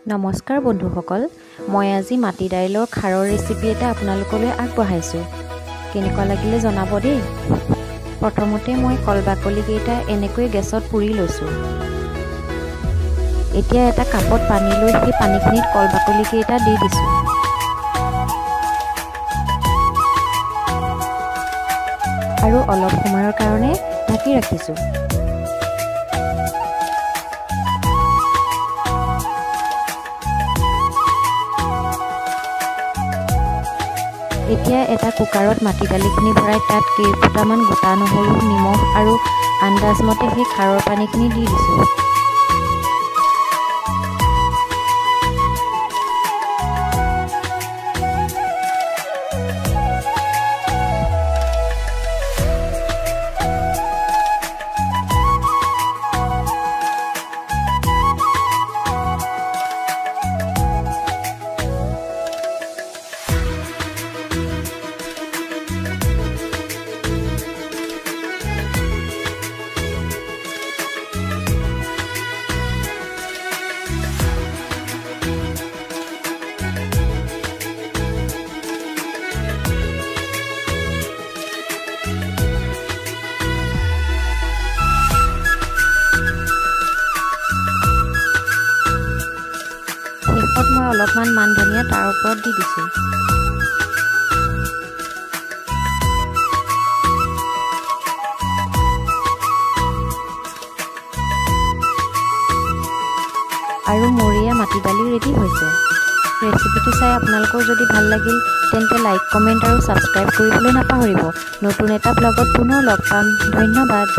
নমস্কাৰ বন্ধুসকল, মই আজি মাটি দাইলৰ খাৰৰ ৰেচিপি এটা আপোনালোকলৈ আগবঢ়াইছোঁ। কেনেকুৱা লাগিলে জনাব দেই। প্ৰথমতে মই কল বাকলিকেইটা এনেকৈ গেছত পুৰি লৈছোঁ। এতিয়া এটা কাপত পানী লৈ সেই পানীখিনিত কল বাকলিকেইটা দি দিছোঁ। আৰু অলপ সময়ৰ কাৰণে ঢাকি ৰাখিছোঁ। এতিয়া এটা কুকাৰত মাটি দালিখিনি ভৰাই তাত কেইফুটামান গোটা নহৰু, নিমখ আৰু আন্দাজমতে সেই খাৰৰ পানীখিনি দি দিছোঁ। শেষত মই অলপমান মান ধনিয়া তাৰ ওপৰত দি দিছোঁ। আৰু মৰিয়া মাটি দালি ৰেডি হৈছে। ৰেচিপিটো চাই আপোনালোকৰ যদি ভাল লাগিল তেন্তে লাইক, কমেণ্ট আৰু ছাবস্ক্ৰাইব কৰিবলৈ নাপাহৰিব। নতুন এটা ব্লগত পুনৰ লগ পাম। ধন্যবাদ।